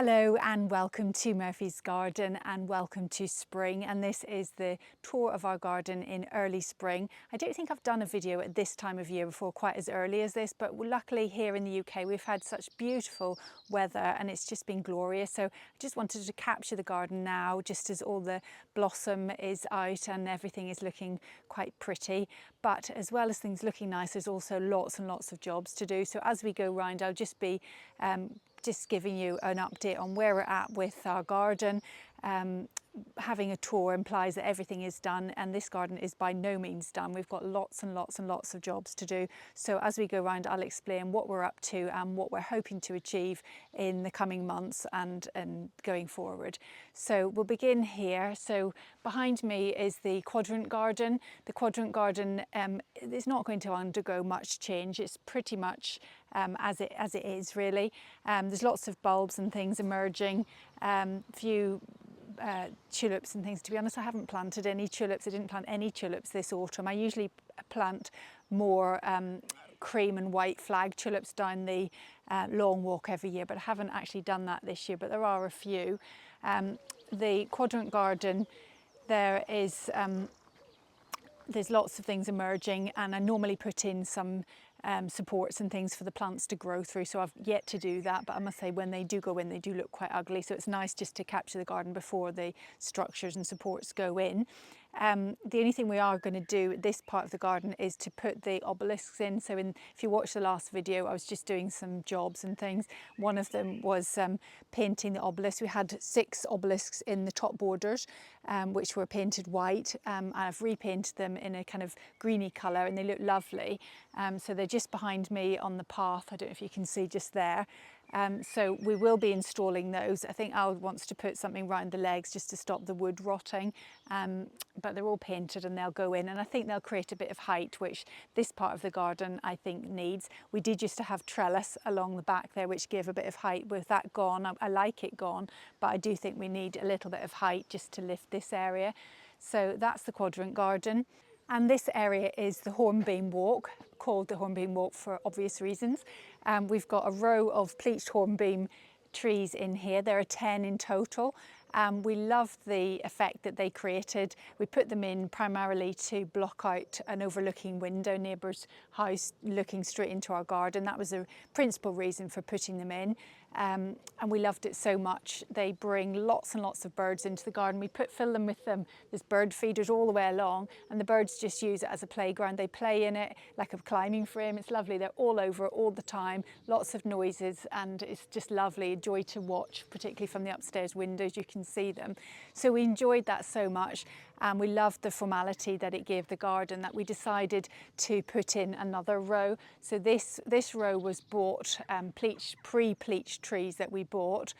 Hello and welcome to Murphy's Garden and welcome to spring, and this is the tour of our garden in early spring. I don't think I've done a video at this time of year before quite as early as this, but luckily here in the UK we've had such beautiful weather and it's just been glorious. So I just wanted to capture the garden now just as all the blossom is out and everything is looking quite pretty. But as well as things looking nice, there's also lots and lots of jobs to do. So as we go round, I'll just be just giving you an update on where we're at with our garden. Having a tour implies that everything is done, and this garden is by no means done. We've got lots and lots and lots of jobs to do. So as we go around, I'll explain what we're up to and what we're hoping to achieve in the coming months and going forward. So we'll begin here. So behind me is the quadrant garden. The quadrant garden is not going to undergo much change. It's pretty much as it is really. There's lots of bulbs and things emerging, few tulips and things. To be honest, I haven't planted any tulips. I didn't plant any tulips this autumn. I usually plant more cream and white flag tulips down the long walk every year, but I haven't actually done that this year, but there are a few. The quadrant garden, there's lots of things emerging, and I normally put in some supports and things for the plants to grow through, so I've yet to do that, but I must say when they do go in, they do look quite ugly, so it's nice just to capture the garden before the structures and supports go in. The only thing we are going to do at this part of the garden is to put the obelisks in. So if you watched the last video, I was just doing some jobs and things. One of them was painting the obelisk. We had 6 obelisks in the top borders, which were painted white. I've repainted them in a kind of greeny colour and they look lovely. So they're just behind me on the path. I don't know if you can see just there. So we will be installing those. I think Al wants to put something round the legs just to stop the wood rotting, but they're all painted and they'll go in, and I think they'll create a bit of height, which this part of the garden I think needs. We did used to have trellis along the back there which gave a bit of height. With that gone, I like it gone, but I do think we need a little bit of height just to lift this area. So that's the quadrant garden. And this area is the Hornbeam walk, called the Hornbeam walk for obvious reasons. We've got a row of pleached hornbeam trees in here. There are 10 in total. We love the effect that they created. We put them in primarily to block out an overlooking window, neighbour's house looking straight into our garden. That was the principal reason for putting them in. And we loved it so much. They bring lots and lots of birds into the garden. We fill them with there's bird feeders all the way along, and the birds just use it as a playground. They play in it like a climbing frame. It's lovely. They're all over all the time, lots of noises, and it's just lovely, a joy to watch, particularly from the upstairs windows. You can see them. So we enjoyed that so much, and we loved the formality that it gave the garden, that we decided to put in another row. So this row was bought, pre-pleached trees that we bought,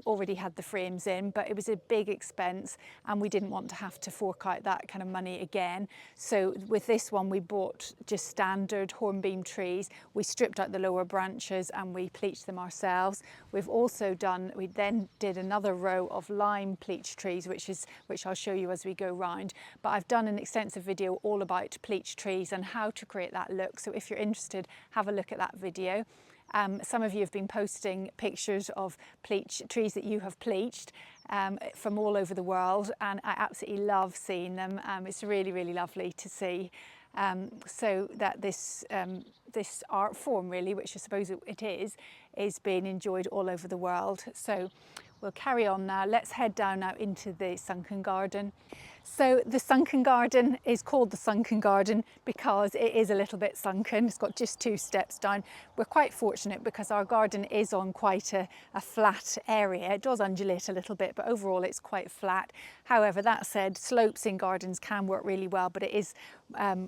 already had the frames in, but it was a big expense and we didn't want to have to fork out that kind of money again. So with this one we bought just standard hornbeam trees. We stripped out the lower branches and we pleached them ourselves. We then did another row of lime pleached trees, which I'll show you as we go round. But I've done an extensive video all about pleached trees and how to create that look. So if you're interested, have a look at that video. Some of you have been posting pictures of trees that you have pleached from all over the world, and I absolutely love seeing them. It's really, really lovely to see. So that this art form really, which I suppose it is being enjoyed all over the world. So we'll carry on now. Let's head down now into the sunken garden. So the sunken garden is called the sunken garden because it is a little bit sunken. It's got just 2 steps down. We're quite fortunate because our garden is on quite a flat area. It does undulate a little bit, but overall it's quite flat. However, that said, slopes in gardens can work really well, but it is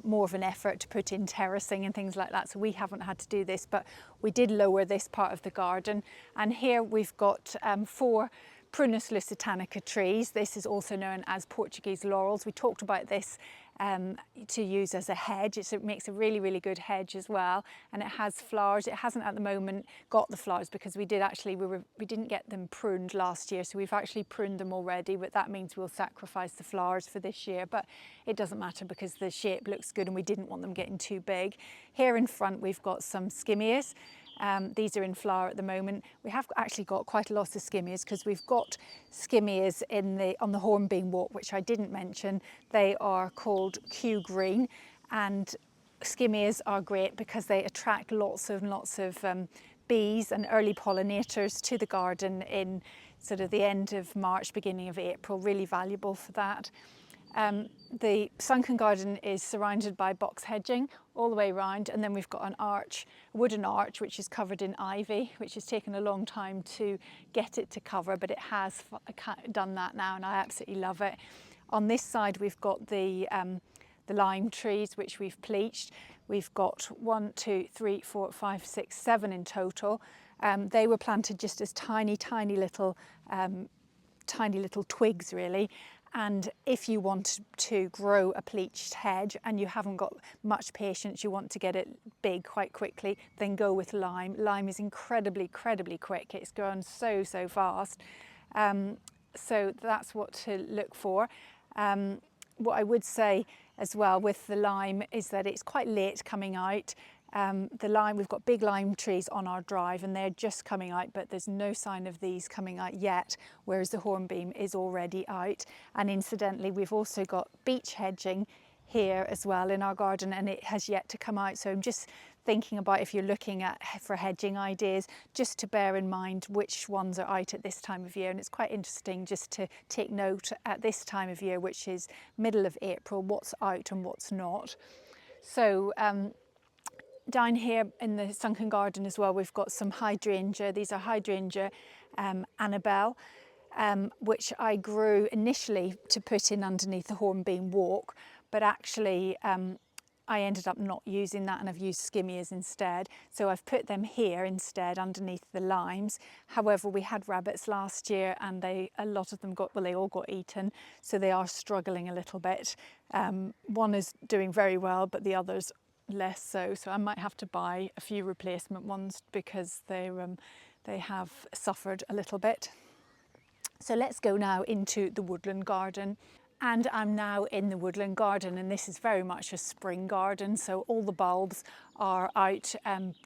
more of an effort to put in terracing and things like that. So we haven't had to do this, but we did lower this part of the garden. And here we've got 4 Prunus lusitanica trees. This is also known as Portuguese laurels. We talked about this to use as a hedge. It makes a really, really good hedge as well, and it has flowers. It hasn't at the moment got the flowers because we didn't get them pruned last year, so we've actually pruned them already, but that means we'll sacrifice the flowers for this year. But it doesn't matter because the shape looks good and we didn't want them getting too big. Here in front we've got some skimmias. These are in flower at the moment. We have actually got quite a lot of skimmias because we've got skimmias on the Hornbeam walk, which I didn't mention. They are called Q Green, and skimmias are great because they attract lots of bees and early pollinators to the garden in sort of the end of March, beginning of April. Really valuable for that. The Sunken garden is surrounded by box hedging all the way around, and then we've got an arch, a wooden arch, which is covered in ivy, which has taken a long time to get it to cover, but it has done that now, and I absolutely love it. On this side, we've got the lime trees, which we've pleached. We've got 1, 2, 3, 4, 5, 6, 7 in total. They were planted just as tiny little twigs, really. And if you want to grow a pleached hedge and you haven't got much patience, you want to get it big quite quickly, then go with lime. Lime is incredibly quick. It's grown so fast. So that's what to look for. What I would say as well with the lime is that it's quite late coming out. The lime, we've got big lime trees on our drive and they're just coming out, but there's no sign of these coming out yet, whereas the hornbeam is already out. And incidentally, we've also got beech hedging here as well in our garden, and it has yet to come out. So I'm just thinking about, if you're looking for hedging ideas, just to bear in mind which ones are out at this time of year. And it's quite interesting just to take note at this time of year, which is middle of April, what's out and what's not. So down here in the Sunken garden as well, we've got some hydrangea. These are hydrangea Annabelle, which I grew initially to put in underneath the hornbeam walk, but actually I ended up not using that and I've used skimmias instead. So I've put them here instead underneath the limes. However, we had rabbits last year and a lot of them they all got eaten. So they are struggling a little bit. One is doing very well, but the others less so. So I might have to buy a few replacement ones because they have suffered a little bit. So let's go now into the woodland garden. And I'm now in the woodland garden, and this is very much a spring garden. So all the bulbs are out.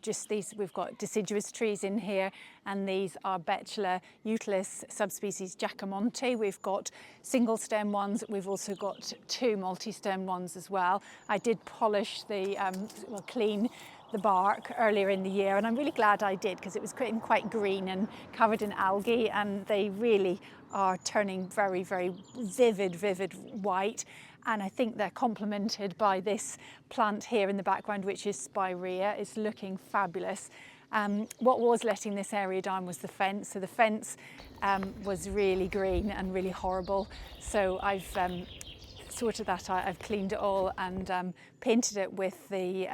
Just these, we've got deciduous trees in here, and these are Betula utilis subspecies Giacomonte. We've got single stem ones. We've also got 2 multi-stem ones as well. I did polish clean the bark earlier in the year, and I'm really glad I did because it was quite green and covered in algae, and they really are turning very vivid white. And I think they're complemented by this plant here in the background, which is spirea. It's looking fabulous. What was letting this area down was the fence. So the fence was really green and really horrible. So I've sorted that out. I've cleaned it all and painted it with the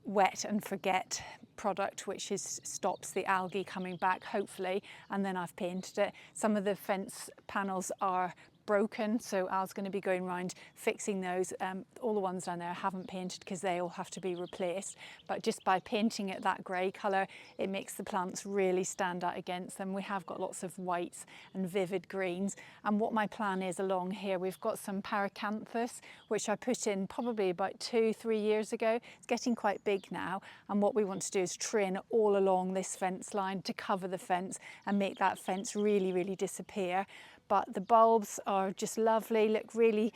wet and forget product, which stops the algae coming back, hopefully, and then I've painted it. Some of the fence panels are broken, so Al's going to be going around fixing those. All the ones down there I haven't painted because they all have to be replaced, but just by painting it that grey colour, it makes the plants really stand out against them. We have got lots of whites and vivid greens, and what my plan is along here, we've got some paracanthus, which I put in probably about 2-3 years ago. It's getting quite big now, and what we want to do is train all along this fence line to cover the fence and make that fence really disappear. But the bulbs are just lovely, look really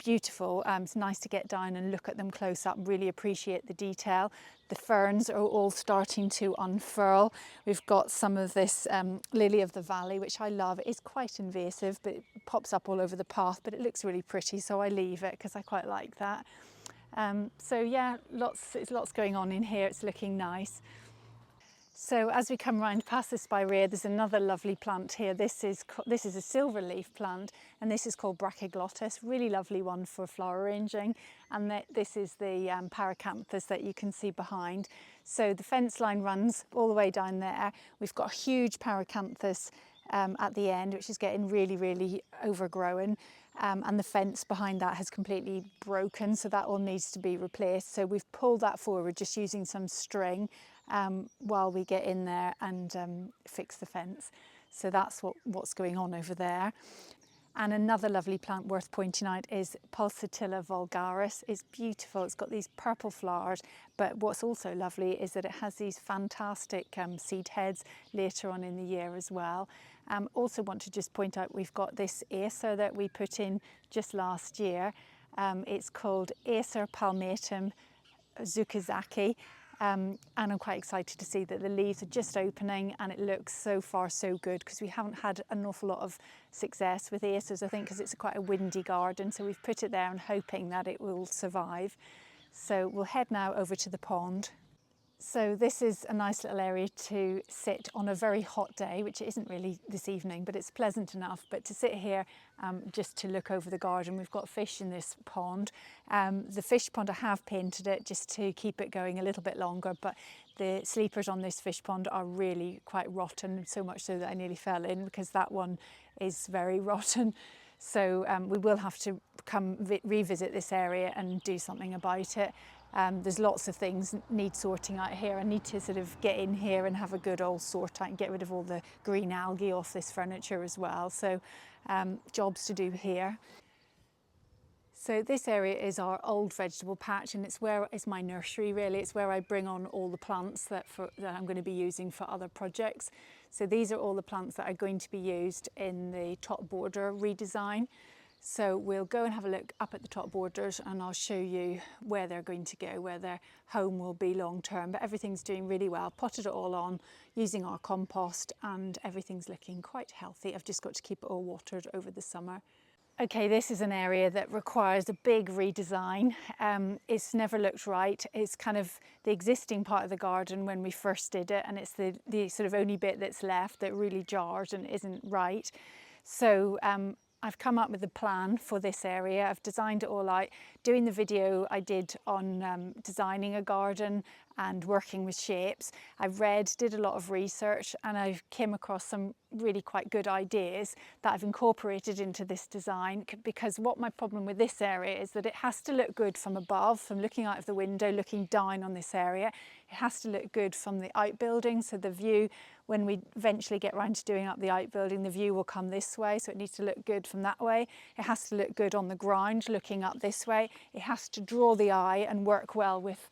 beautiful. It's nice to get down and look at them close up, really appreciate the detail. The ferns are all starting to unfurl. We've got some of this lily of the valley, which I love. It is quite invasive, but it pops up all over the path, but it looks really pretty, so I leave it because I quite like that. So yeah, lots going on in here. It's looking nice. So as we come around past the spirea, there's another lovely plant here. This is a silver leaf plant, and this is called brachyglottis. Really lovely one for flower arranging. And this is the paracanthus that you can see behind. So the fence line runs all the way down there. We've got a huge paracanthus at the end, which is getting really overgrown. And the fence behind that has completely broken, so that all needs to be replaced. So we've pulled that forward just using some string while we get in there and fix the fence. So that's what's going on over there. And another lovely plant worth pointing out is Pulsatilla vulgaris. It's beautiful, it's got these purple flowers, but what's also lovely is that it has these fantastic seed heads later on in the year as well. Also want to just point out we've got this Acer that we put in just last year. It's called Acer palmatum Zukazaki. And I'm quite excited to see that the leaves are just opening, and it looks so far so good, because we haven't had an awful lot of success with acers, I think, because it's quite a windy garden. So we've put it there and hoping that it will survive. So we'll head now over to the pond. So this is a nice little area to sit on a very hot day, which it isn't really this evening, but it's pleasant enough. But to sit here just to look over the garden, we've got fish in this pond. The fish pond, I have painted it just to keep it going a little bit longer, but the sleepers on this fish pond are really quite rotten, so much so that I nearly fell in, because that one is very rotten. So we will have to come revisit this area and do something about it. There's lots of things need sorting out here. I need to sort of get in here and have a good old sort out and get rid of all the green algae off this furniture as well. So jobs to do here. So this area is our old vegetable patch, and it's my nursery really. It's where I bring on all the plants that I'm going to be using for other projects. So these are all the plants that are going to be used in the top border redesign. So we'll go and have a look up at the top borders, and I'll show you where they're going to go, where their home will be long term. But everything's doing really well. Potted it all on using our compost, and everything's looking quite healthy. I've just got to keep it all watered over the summer. Okay, this is an area that requires a big redesign. It's never looked right. It's kind of the existing part of the garden when we first did it, and it's the sort of only bit that's left that really jars and isn't right. So I've come up with a plan for this area. I've designed it all out. Doing the video I did on designing a garden and working with shapes, I did a lot of research, and I came across some really quite good ideas that I've incorporated into this design, because what my problem with this area is that it has to look good from above, from looking out of the window, looking down on this area. It has to look good from the outbuilding, so the view, when we eventually get round to doing up the outbuilding, the view will come this way, so it needs to look good from that way. It has to look good on the ground, looking up this way. It has to draw the eye and work well with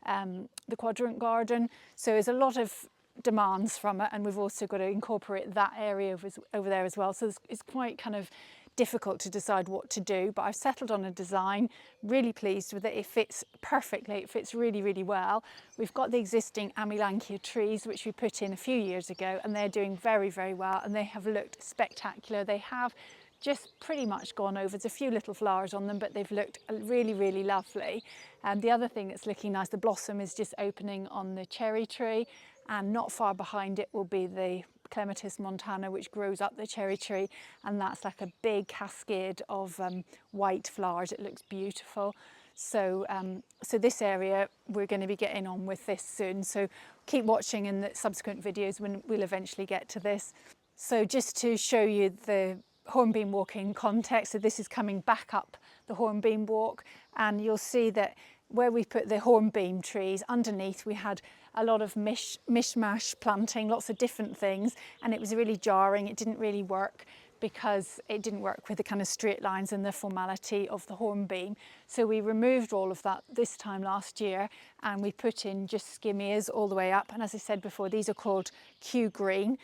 the quadrant garden. So there's a lot of demands from it, and we've also got to incorporate that area over there as well. So it's quite kind of difficult to decide what to do, but I've settled on a design, really pleased with it. It fits perfectly, it fits really, really well. We've got the existing Amilankia trees, which we put in a few years ago, and they're doing very, very well, and they have looked spectacular. They have just pretty much gone over. There's a few little flowers on them, but they've looked really, really lovely. And the other thing that's looking nice, the blossom is just opening on the cherry tree, and not far behind it will be the Clematis montana, which grows up the cherry tree, and that's like a big cascade of white flowers. It looks beautiful. So so this area, we're going to be getting on with this soon, so keep watching in the subsequent videos when we'll eventually get to this. So just to show you the Hornbeam walk in context, so this is coming back up the Hornbeam walk, and you'll see that where we put the hornbeam trees, underneath we had a lot of mishmash planting, lots of different things, and it was really jarring. It didn't really work, because it didn't work with the kind of straight lines and the formality of the hornbeam. So we removed all of that this time last year, and we put in just skimmias all the way up. And as I said before, these are called Q green.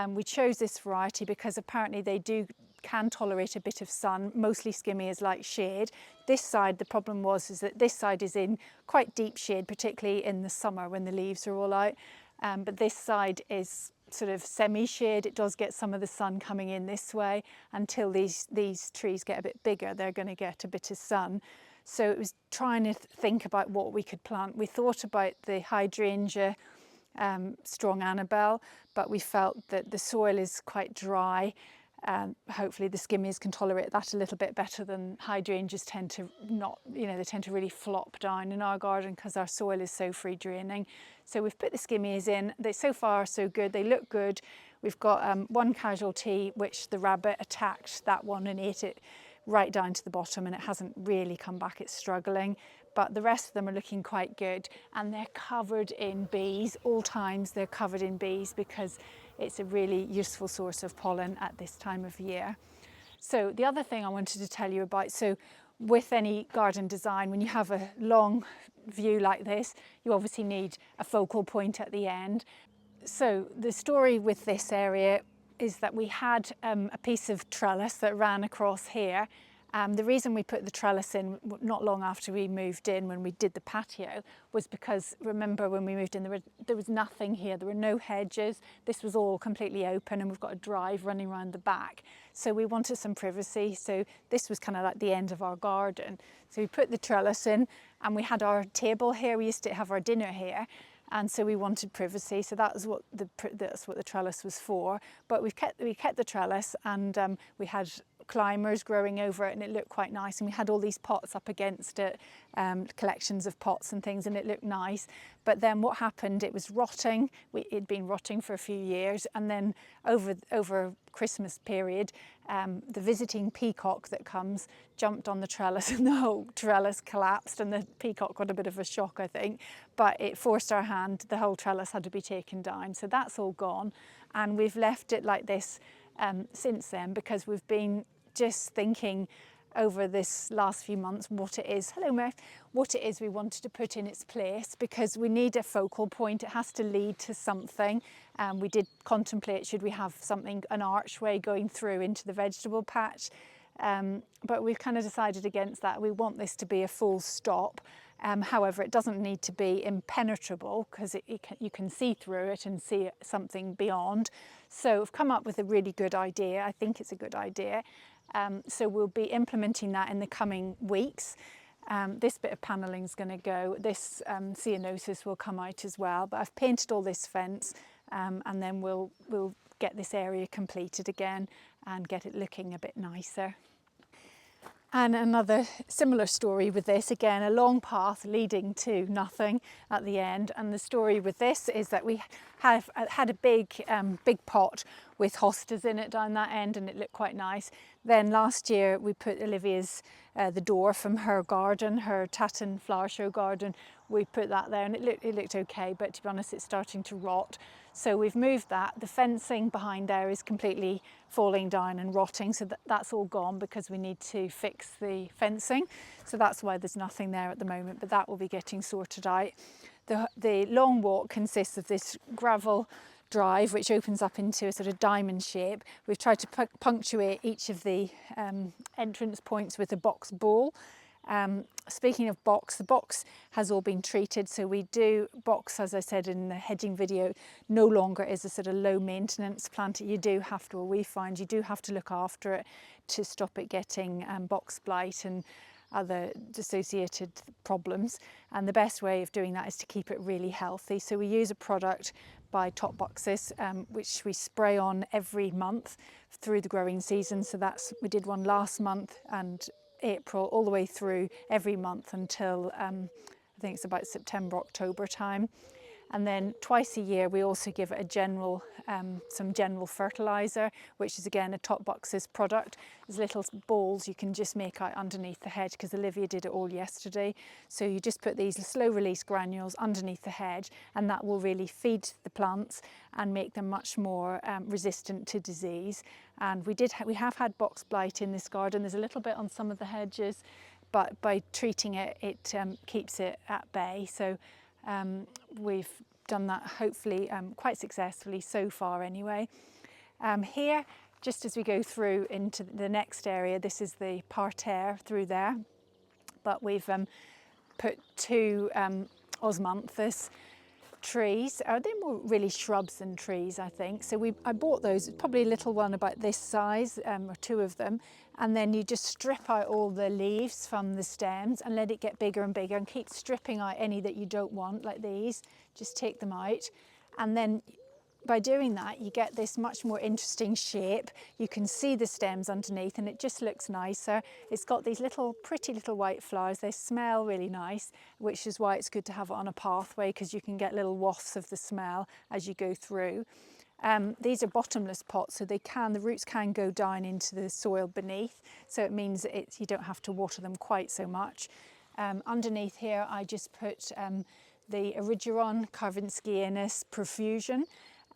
We chose this variety because apparently they can tolerate a bit of sun. Mostly skimmias like shade. This side, the problem is that this side is in quite deep shade, particularly in the summer when the leaves are all out. But this side is sort of semi-shade. It does get some of the sun coming in this way. Until these trees get a bit bigger, they're going to get a bit of sun. So it was trying to think about what we could plant. We thought about the hydrangea, strong Annabelle, but we felt that the soil is quite dry. Hopefully the skimmias can tolerate that a little bit better than hydrangeas tend to not, they tend to really flop down in our garden because our soil is so free draining. So we've put the skimmias in. They so far so good, they look good. We've got one casualty, which the rabbit attacked that one and ate it right down to the bottom, and it hasn't really come back, it's struggling. But the rest of them are looking quite good, and they're covered in bees. All times they're covered in bees because it's a really useful source of pollen at this time of year. So the other thing I wanted to tell you about, so with any garden design, when you have a long view like this, you obviously need a focal point at the end. So the story with this area is that we had a piece of trellis that ran across here. The reason we put the trellis in not long after we moved in, when we did the patio, was because, remember when we moved in, there was nothing here. There were no hedges. This was all completely open, and we've got a drive running around the back. So we wanted some privacy. So this was kind of like the end of our garden. So we put the trellis in, and we had our table here. We used to have our dinner here. And so we wanted privacy, so that's what the trellis was for. But we kept the trellis, and we had climbers growing over it, and it looked quite nice. And we had all these pots up against it, collections of pots and things, and it looked nice. But then what happened? It was rotting. It'd been rotting for a few years, and then over Christmas period, the visiting peacock that comes jumped on the trellis, and the whole trellis collapsed, and the peacock got a bit of a shock, I think. But it forced our hand. The whole trellis had to be taken down. So that's all gone, and we've left it like this since then, because we've been just thinking over this last few months what it is, hello Murph, what it is we wanted to put in its place, because we need a focal point. It has to lead to something. We did contemplate, should we have something, an archway going through into the vegetable patch, but we've kind of decided against that. We want this to be a full stop. However, it doesn't need to be impenetrable, because you can see through it and see something beyond. So we've come up with a really good idea. I think it's a good idea. So we'll be implementing that in the coming weeks. This bit of panelling is going to go. This ceanothus will come out as well. But I've painted all this fence, and then we'll get this area completed again and get it looking a bit nicer. And another similar story with this, again, a long path leading to nothing at the end. And the story with this is that we have had a big pot with hostas in it down that end, and it looked quite nice. Then last year we put Olivia's, the door from her garden, her Tatton flower show garden, we put that there, and it looked okay, but to be honest, it's starting to rot. So we've moved that. The fencing behind there is completely falling down and rotting, so that's all gone, because we need to fix the fencing. So that's why there's nothing there at the moment, but that will be getting sorted out. The long walk consists of this gravel drive which opens up into a sort of diamond shape. We've tried to punctuate each of the entrance points with a box ball. Speaking of box, the box has all been treated, so we do box, as I said in the hedging video, no longer is a sort of low maintenance plant. You do have to, or we find you do have to look after it to stop it getting box blight and other associated problems, and the best way of doing that is to keep it really healthy. So we use a product by Top Boxes, which we spray on every month through the growing season. So we did one last month and April, all the way through every month until I think it's about September, October time. And then twice a year we also give it a general, some general fertiliser, which is again a Top Boxes product. There's little balls you can just make out underneath the hedge, because Olivia did it all yesterday. So you just put these slow release granules underneath the hedge, and that will really feed the plants and make them much more resistant to disease. And we have had box blight in this garden. There's a little bit on some of the hedges, but by treating it, it keeps it at bay. So we've done that hopefully quite successfully so far anyway. Here, just as we go through into the next area, this is the parterre through there, but we've put two osmanthus trees. They're more really shrubs than trees, I think. So I bought those, probably a little one about this size, or two of them, and then you just strip out all the leaves from the stems and let it get bigger and bigger, and keep stripping out any that you don't want, like these. Just take them out, and then by doing that you get this much more interesting shape. You can see the stems underneath, and it just looks nicer. It's got these pretty little white flowers. They smell really nice, which is why it's good to have it on a pathway, because you can get little wafts of the smell as you go through. These are bottomless pots, so the roots can go down into the soil beneath, so it means you don't have to water them quite so much. Underneath here I just put the Erigeron carvinskianus profusion.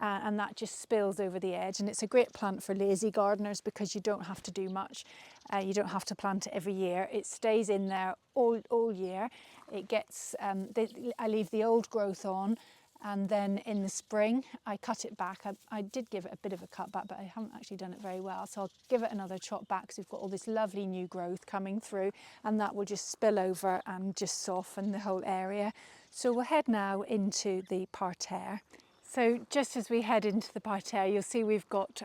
and that just spills over the edge. And it's a great plant for lazy gardeners because you don't have to do much. You don't have to plant it every year. It stays in there all year. It gets, I leave the old growth on, and then in the spring I cut it back. I did give it a bit of a cut back, but I haven't actually done it very well. So I'll give it another chop back because we've got all this lovely new growth coming through, and that will just spill over and just soften the whole area. So we'll head now into the parterre. So just as we head into the parterre, you'll see we've got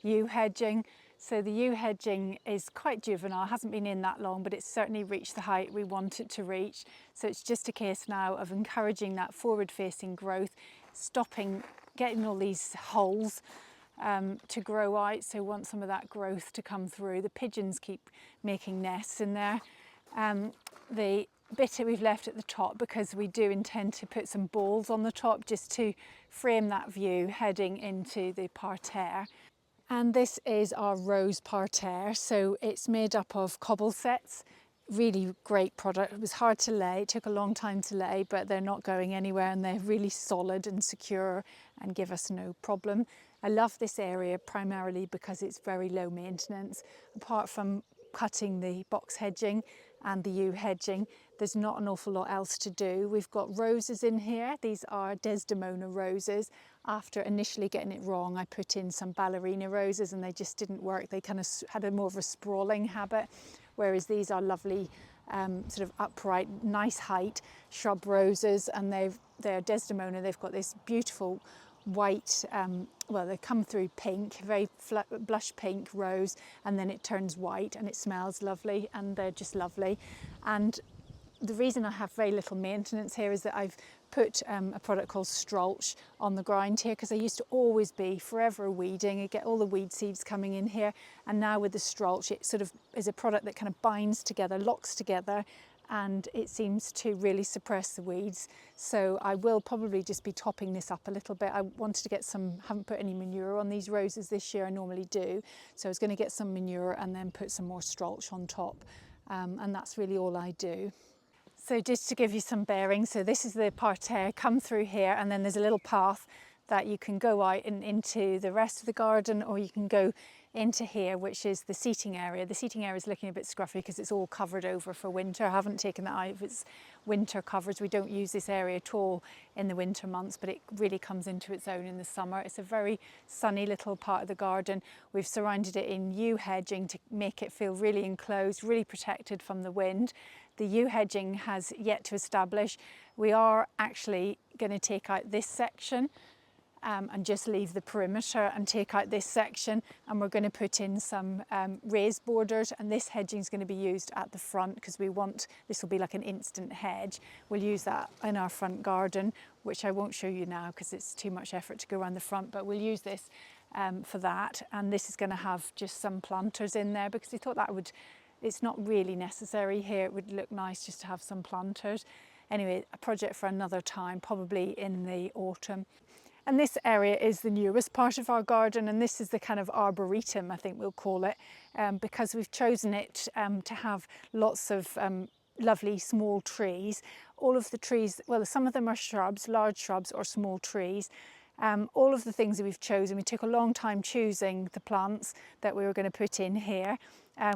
yew hedging. So the yew hedging is quite juvenile, hasn't been in that long, but it's certainly reached the height we want it to reach. So it's just a case now of encouraging that forward-facing growth, stopping, getting all these holes to grow out. So we want some of that growth to come through. The pigeons keep making nests in there. The bit that we've left at the top, because we do intend to put some balls on the top just to frame that view heading into the parterre. And this is our rose parterre. So it's made up of cobble sets. Really great product. It was hard to lay, it took a long time to lay, but they're not going anywhere and they're really solid and secure and give us no problem. I love this area primarily because it's very low maintenance. Apart from cutting the box hedging and the yew hedging, there's not an awful lot else to do. We've got roses in here. These are Desdemona roses. After initially getting it wrong, I put in some ballerina roses and they just didn't work. They kind of had a more of a sprawling habit, whereas these are lovely sort of upright, nice height shrub roses, and they're Desdemona. They've got this beautiful white, well, they come through pink, very blush pink rose, and then it turns white and it smells lovely, and they're just lovely. And the reason I have very little maintenance here is that I've put a product called Strolch on the ground here, because I used to always be forever weeding. I get all the weed seeds coming in here, and now with the Strolch it sort of is a product that kind of binds together, locks together, and it seems to really suppress the weeds. So I will probably just be topping this up a little bit. I wanted to get some, haven't put any manure on these roses this year, I normally do. So I was going to get some manure and then put some more Strolch on top. And that's really all I do. So just to give you some bearings, so this is the parterre, come through here, and then there's a little path that you can go out and into the rest of the garden, or you can go into here, which is the seating area. The seating area is looking a bit scruffy because it's all covered over for winter. I haven't taken that out of its winter covers. We don't use this area at all in the winter months, but it really comes into its own in the summer. It's a very sunny little part of the garden. We've surrounded it in yew hedging to make it feel really enclosed, really protected from the wind. The yew hedging has yet to establish. We are actually going to take out this section and just leave the perimeter and take out this section, and we're going to put in some raised borders, and this hedging is going to be used at the front because we want, this will be like an instant hedge. We'll use that in our front garden, which I won't show you now because it's too much effort to go around the front, but we'll use this for that. And this is going to have just some planters in there because we thought that would, it's not really necessary here. It would look nice just to have some planters. Anyway, a project for another time, probably in the autumn. And this area is the newest part of our garden, and this is the kind of arboretum, I think we'll call it, because we've chosen it to have lots of lovely small trees. All of the trees, well, some of them are shrubs, large shrubs or small trees. All of the things that we've chosen, we took a long time choosing the plants that we were going to put in here.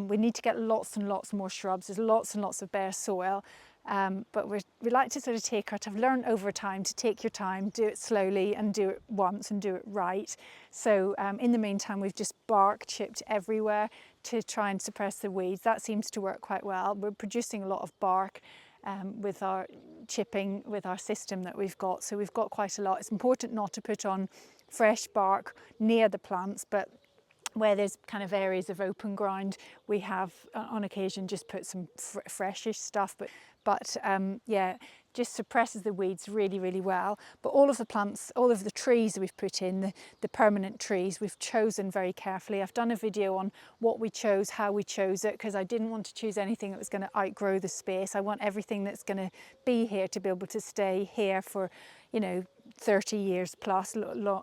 We need to get lots and lots more shrubs. There's lots and lots of bare soil. But we like to sort of take our time. I've learned over time to take your time, do it slowly and do it once and do it right. So in the meantime, we've just bark chipped everywhere to try and suppress the weeds. That seems to work quite well. We're producing a lot of bark with our chipping, with our system that we've got. So we've got quite a lot. It's important not to put on fresh bark near the plants, but where there's kind of areas of open ground, we have on occasion just put some freshish stuff, but yeah, just suppresses the weeds really, really well. But all of the plants, all of the trees that we've put in, the permanent trees, we've chosen very carefully. I've done a video on what we chose, how we chose it, because I didn't want to choose anything that was going to outgrow the space. I want everything that's going to be here to be able to stay here for, you know, 30 years plus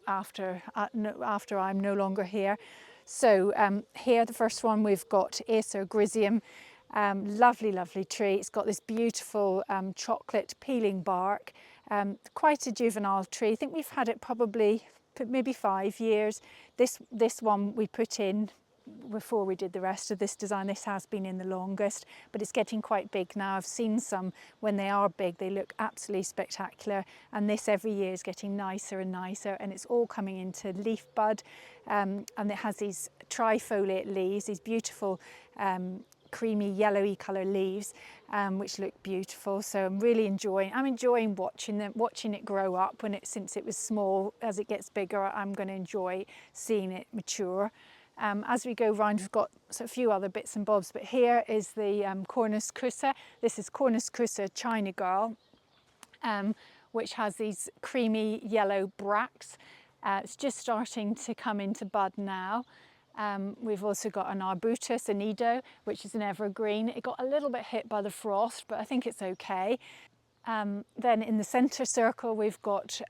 after I'm no longer here. So here, the first one, we've got Acer Griseum, lovely, lovely tree. It's got this beautiful chocolate peeling bark, quite a juvenile tree. I think we've had it probably maybe 5 years. This one we put in before we did the rest of this design. This has been in the longest, but it's getting quite big now. I've seen some when they are big, they look absolutely spectacular, and this every year is getting nicer and nicer, and it's all coming into leaf bud, and it has these trifoliate leaves, these beautiful creamy yellowy colour leaves, which look beautiful. So I'm really enjoying watching it grow up since it was small. As it gets bigger, I'm going to enjoy seeing it mature. As we go round, we've got a few other bits and bobs, but here is the Cornus crussa. This is Cornus crussa China Girl, which has these creamy yellow bracts. It's just starting to come into bud now. We've also got an Arbutus anido, which is an evergreen. It got a little bit hit by the frost, but I think it's okay. Then in the centre circle, we've got,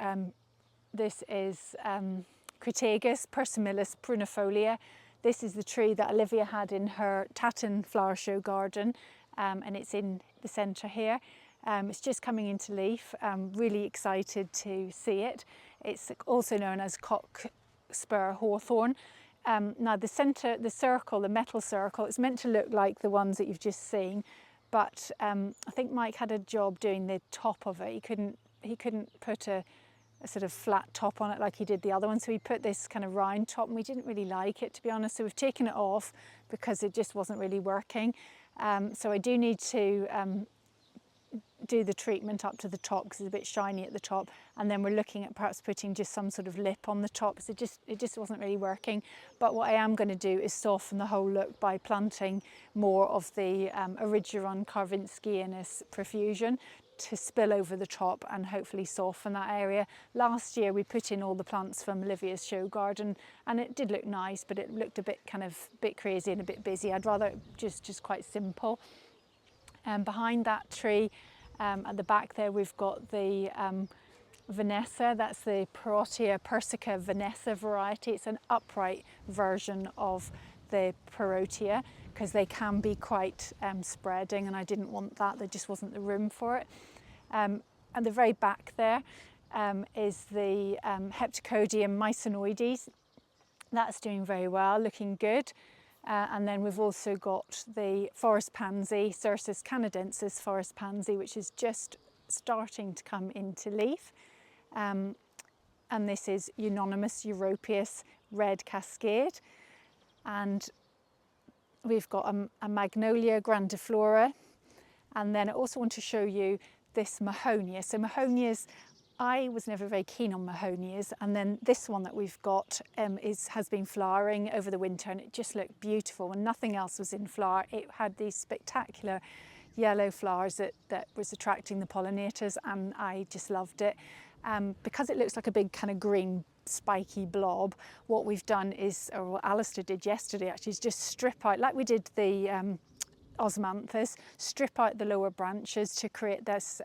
this is Crataegus persimilis prunifolia. This is the tree that Olivia had in her Tatton flower show garden, and it's in the centre here. It's just coming into leaf. I'm really excited to see it. It's also known as cockspur hawthorn. Now the circle, the metal circle, it's meant to look like the ones that you've just seen, but I think Mike had a job doing the top of it. He couldn't put a sort of flat top on it like he did the other one, so he put this kind of round top, and we didn't really like it, to be honest, so we've taken it off because it just wasn't really working. So I do need to do the treatment up to the top because it's a bit shiny at the top, and then we're looking at perhaps putting just some sort of lip on the top. So it just wasn't really working. But what I am going to do is soften the whole look by planting more of the Erigeron carvinskianus profusion to spill over the top and hopefully soften that area. Last year we put in all the plants from Olivia's show garden, and it did look nice, but it looked a bit crazy and a bit busy. I'd rather just quite simple. Behind that tree, at the back there, we've got the Vanessa. That's the Parotia persica Vanessa variety. It's an upright version of the Parotia because they can be quite spreading, and I didn't want that. There just wasn't the room for it. At the very back there is the Heptacodium mycinoides. That's doing very well, looking good. And then we've also got the forest pansy, Cercis canadensis forest pansy, which is just starting to come into leaf. And this is Euonymus europaeus red cascade. And we've got a Magnolia grandiflora. And then I also want to show you this Mahonia. So Mahonias, I was never very keen on Mahonias, and then this one that we've got has been flowering over the winter, and it just looked beautiful. When nothing else was in flower, it had these spectacular yellow flowers that was attracting the pollinators, and I just loved it. Because it looks like a big kind of green spiky blob, what we've done is, or what Alistair did yesterday actually, is just strip out, like we did the osmanthus, strip out the lower branches to create this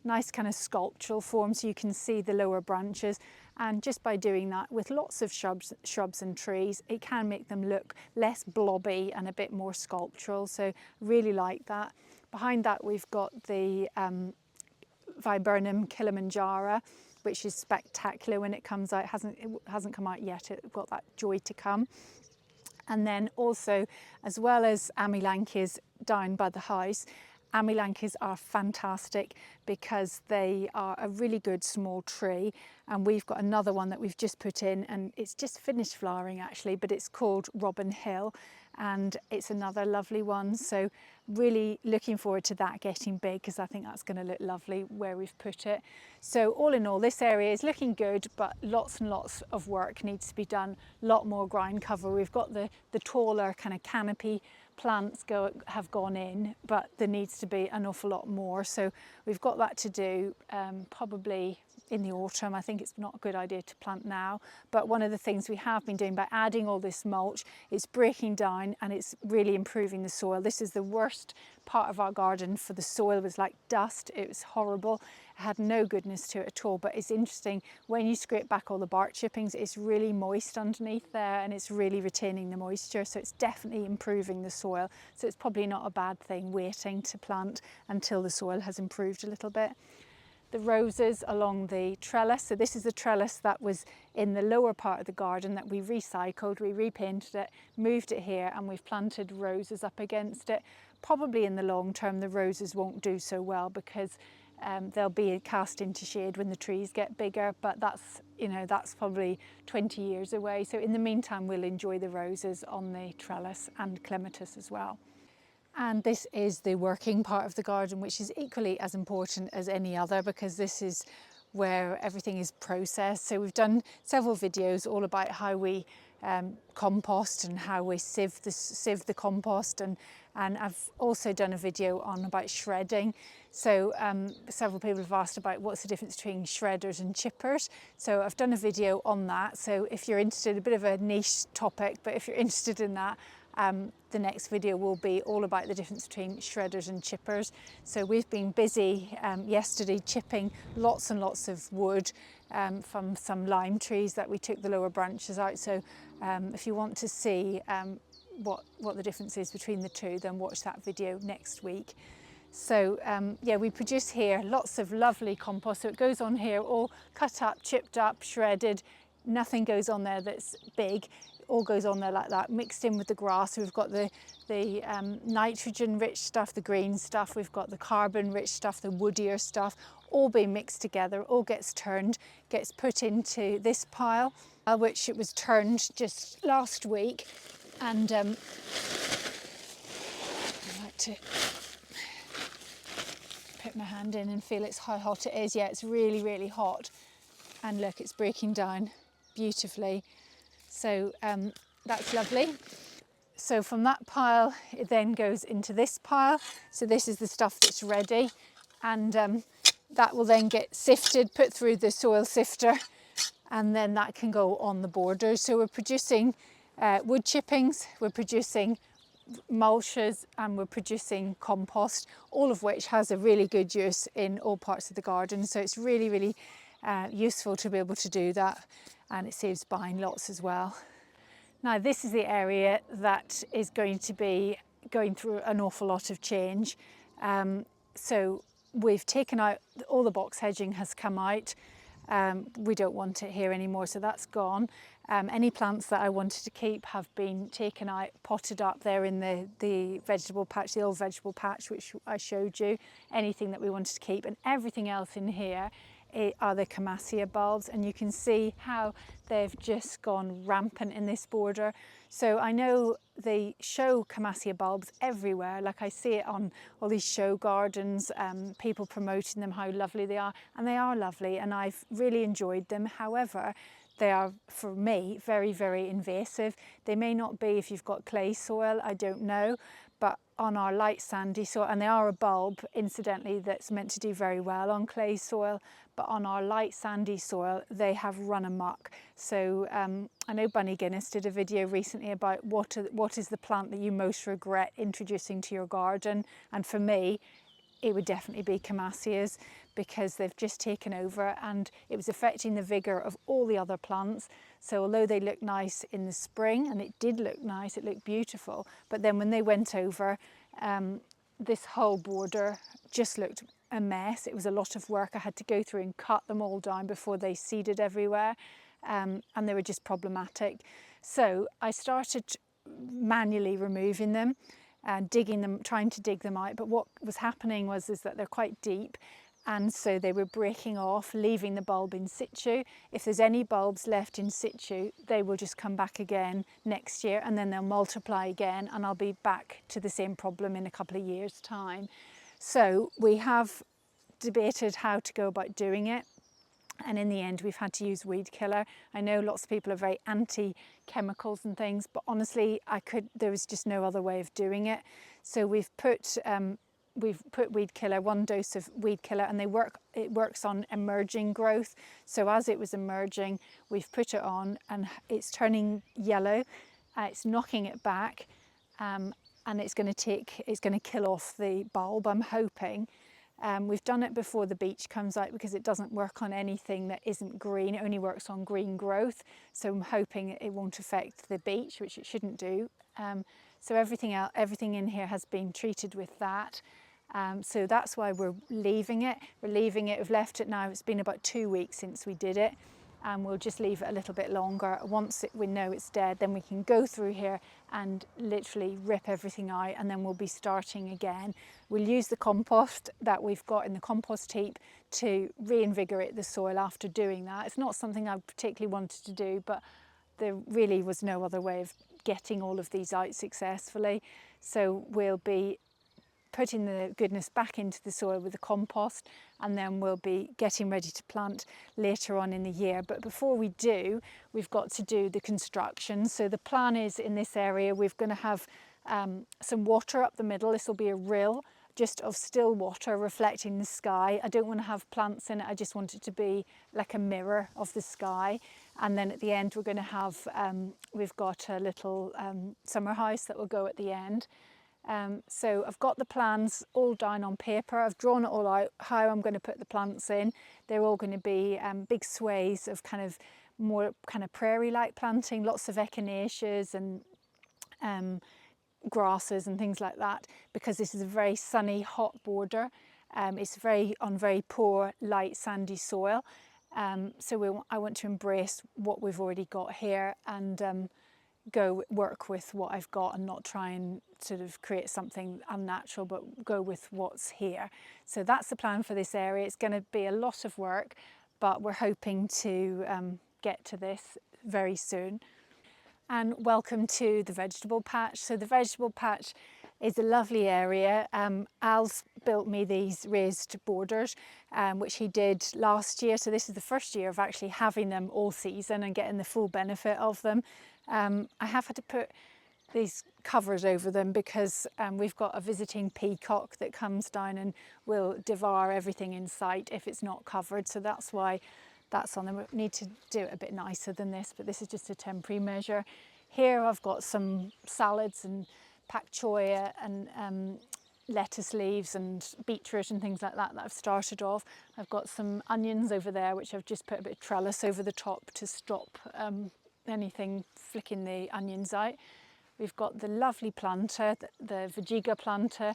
nice kind of sculptural form so you can see the lower branches. And just by doing that with lots of shrubs and trees, it can make them look less blobby and a bit more sculptural. So really like that. Behind that we've got the Viburnum Kilimanjaro, which is spectacular when it comes out. It hasn't come out yet, it's got that joy to come. And then also, as well as Amilanches down by the house, Amilanches are fantastic because they are a really good small tree, and we've got another one that we've just put in, and it's just finished flowering actually, but it's called Robin Hill, and it's another lovely one. So really looking forward to that getting big, because I think that's going to look lovely where we've put it. So all in all, this area is looking good, but lots and lots of work needs to be done, a lot more ground cover. We've got the taller kind of canopy plants have gone in, but there needs to be an awful lot more. So we've got that to do, probably in the autumn. I think it's not a good idea to plant now, but one of the things we have been doing by adding all this mulch, it's breaking down and it's really improving the soil. This is the worst part of our garden for the soil. It was like dust, it was horrible. It had no goodness to it at all, but it's interesting when you scrape back all the bark chippings, it's really moist underneath there and it's really retaining the moisture, so it's definitely improving the soil. So it's probably not a bad thing waiting to plant until the soil has improved a little bit. the roses along the trellis. So this is the trellis that was in the lower part of the garden that we recycled, we repainted it, moved it here, and we've planted roses up against it. Probably in the long term the roses won't do so well because they'll be cast into shade when the trees get bigger, but that's, you know, that's probably 20 years away. So in the meantime we'll enjoy the roses on the trellis and clematis as well. And this is the working part of the garden, which is equally as important as any other because this is where everything is processed. So we've done several videos all about how we compost and how we sieve the compost, and I've also done a video on about shredding. So several people have asked about what's the difference between shredders and chippers. So I've done a video on that. So if you're interested, a bit of a niche topic, but if you're interested in that, the next video will be all about the difference between shredders and chippers. So we've been busy yesterday chipping lots and lots of wood from some lime trees that we took the lower branches out. So if you want to see what the difference is between the two, then watch that video next week. So yeah, we produce here lots of lovely compost. So it goes on here all cut up, chipped up, shredded. Nothing goes on there that's big. All goes on there like that, mixed in with the grass. So we've got the nitrogen rich stuff, the green stuff, we've got the carbon rich stuff, the woodier stuff, all being mixed together, all gets turned, gets put into this pile, which it was turned just last week. And I like to put my hand in and feel how hot it is. Yeah, it's really, really hot. And look, it's breaking down beautifully. So that's lovely. So from that pile, it then goes into this pile. So this is the stuff that's ready. And that will then get sifted, put through the soil sifter, and then that can go on the borders. So we're producing wood chippings, we're producing mulches, and we're producing compost, all of which has a really good use in all parts of the garden. So it's really, really useful to be able to do that, and it saves buying lots as well. Now this is the area that is going to be going through an awful lot of change. So we've taken out, all the box hedging has come out. We don't want it here anymore, so that's gone. Any plants that I wanted to keep have been taken out, potted up there in the vegetable patch, the old vegetable patch which I showed you. Anything that we wanted to keep, and everything else in here are the Camassia bulbs, and you can see how they've just gone rampant in this border. So I know they show Camassia bulbs everywhere, like I see it on all these show gardens, people promoting them, how lovely they are, and they are lovely, and I've really enjoyed them. However, they are, for me, very, very invasive. They may not be if you've got clay soil, I don't know, but on our light sandy soil, and they are a bulb, incidentally, that's meant to do very well on clay soil, but on our light sandy soil, they have run amok. So I know Bunny Guinness did a video recently about what is the plant that you most regret introducing to your garden, and for me, it would definitely be Camassias, because they've just taken over and it was affecting the vigour of all the other plants. So although they look nice in the spring, and it did look nice, it looked beautiful, but then when they went over, this whole border just looked a mess. It was a lot of work. I had to go through and cut them all down before they seeded everywhere, and they were just problematic. So I started manually removing them and digging them, trying to dig them out. But what was happening is that they're quite deep, and so they were breaking off, leaving the bulb in situ. If there's any bulbs left in situ, they will just come back again next year, and then they'll multiply again, and I'll be back to the same problem in a couple of years' time. So we have debated how to go about doing it, and in the end we've had to use weed killer. I know lots of people are very anti chemicals and things, but honestly there was just no other way of doing it. So we've put weed killer, 1 dose of weed killer, and it works on emerging growth. So as it was emerging, we've put it on, and it's turning yellow, it's knocking it back, and it's going to kill off the bulb, I'm hoping. We've done it before the beech comes out, because it doesn't work on anything that isn't green. It only works on green growth. So I'm hoping it won't affect the beech, which it shouldn't do. So everything in here has been treated with that. So that's why we're leaving it. We've left it now, it's been about 2 weeks since we did it, and we'll just leave it a little bit longer. Once we know it's dead, then we can go through here and literally rip everything out, and then we'll be starting again. We'll use the compost that we've got in the compost heap to reinvigorate the soil after doing that. It's not something I particularly wanted to do, but there really was no other way of getting all of these out successfully. So we'll be putting the goodness back into the soil with the compost, and then we'll be getting ready to plant later on in the year. But before we do, we've got to do the construction. So the plan is, in this area we're going to have some water up the middle. This will be a rill just of still water reflecting the sky. I don't want to have plants in it, I just want it to be like a mirror of the sky. And then at the end we're going to have, we've got a little summer house that will go at the end. So I've got the plans all down on paper. I've drawn it all out, how I'm going to put the plants in. They're all going to be big sways of kind of more kind of prairie-like planting, lots of echinaceas and grasses and things like that, because this is a very sunny, hot border. It's on very poor, light, sandy soil. So I want to embrace what we've already got here and go work with what I've got and not try and sort of create something unnatural, but go with what's here. So that's the plan for this area. It's going to be a lot of work, but we're hoping to get to this very soon. And welcome to the vegetable patch. So the vegetable patch is a lovely area. Al's built me these raised borders, which he did last year. So this is the first year of actually having them all season and getting the full benefit of them. I have had to put these covers over them because we've got a visiting peacock that comes down and will devour everything in sight if it's not covered. So that's why that's on them. We need to do it a bit nicer than this, but this is just a temporary measure. Here I've got some salads and pak choy and lettuce leaves and beetroot and things like that I've started off. I've got some onions over there which I've just put a bit of trellis over the top to stop anything flicking the onions out. We've got the lovely planter, the Vejiga planter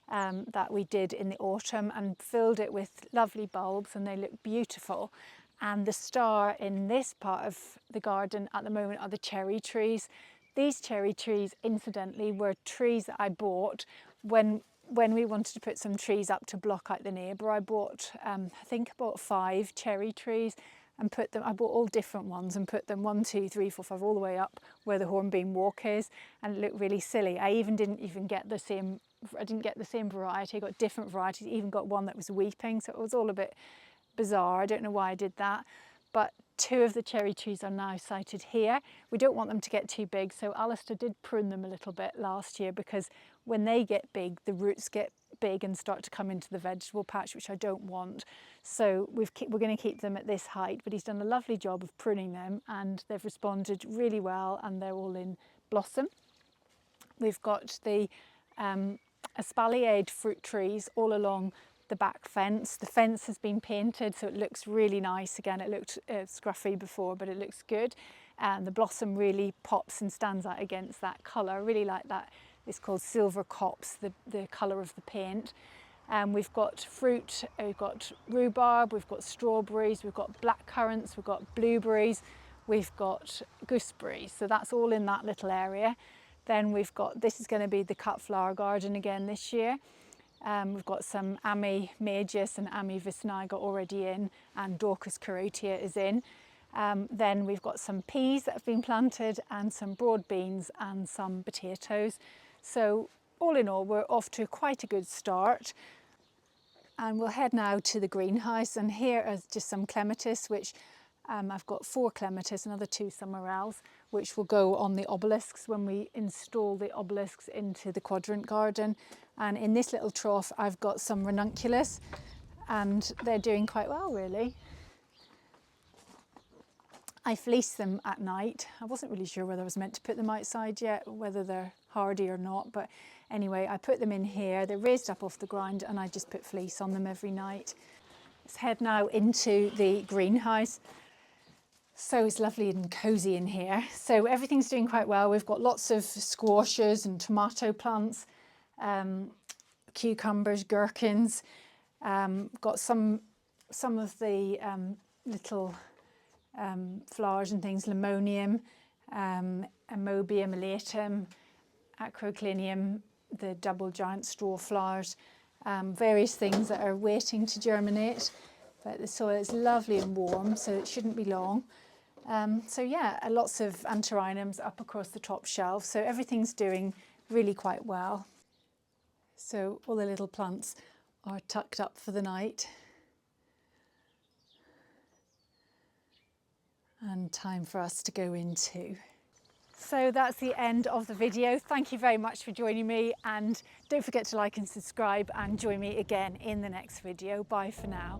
that we did in the autumn and filled it with lovely bulbs, and they look beautiful. And the star in this part of the garden at the moment are the cherry trees. These cherry trees, incidentally, were trees that I bought when we wanted to put some trees up to block out the neighbour. I bought, I think I bought 5 cherry trees and put them, I bought all different ones and put them 1, 2, 3, 4, 5 all the way up where the Hornbeam walk is, and it looked really silly. I didn't get the same variety. I got different varieties, even got one that was weeping, so it was all a bit bizarre. I don't know why I did that, but 2 of the cherry trees are now sited here. We don't want them to get too big, so Alistair did prune them a little bit last year, because when they get big, the roots get big and start to come into the vegetable patch, which I don't want. So we're going to keep them at this height, but he's done a lovely job of pruning them and they've responded really well and they're all in blossom. We've got the espaliered fruit trees all along the back fence. The fence has been painted so it looks really nice again. It looked scruffy before, but it looks good, and the blossom really pops and stands out against that colour. I really like that. It's called silver copse, the colour of the paint. We've got fruit, we've got rhubarb, we've got strawberries, we've got blackcurrants, we've got blueberries, we've got gooseberries. So that's all in that little area. Then we've got, this is going to be the cut flower garden again this year. We've got some Ami Magus and Ami Visniga already in, and Dorcas carotea is in. Then we've got some peas that have been planted and some broad beans and some potatoes. So all in all, we're off to quite a good start. And we'll head now to the greenhouse, and here is just some clematis, which I've got 4 clematis, another 2 somewhere else, which will go on the obelisks when we install the obelisks into the quadrant garden. And in this little trough, I've got some ranunculus, and they're doing quite well, really. I fleece them at night. I wasn't really sure whether I was meant to put them outside yet, whether they're hardy or not, but anyway, I put them in here. They're raised up off the ground and I just put fleece on them every night. Let's head now into the greenhouse. So it's lovely and cosy in here. So everything's doing quite well. We've got lots of squashes and tomato plants, cucumbers, gherkins. Got some of the little flowers and things, limonium, Amobium elatum, acroclinium, the double giant straw flowers, various things that are waiting to germinate. But the soil is lovely and warm, so it shouldn't be long. So yeah, lots of antirrhinums up across the top shelf. So everything's doing really quite well. So all the little plants are tucked up for the night. And time for us to go in too. So that's the end of the video. Thank you very much for joining me, and don't forget to like and subscribe, and join me again in the next video. Bye for now.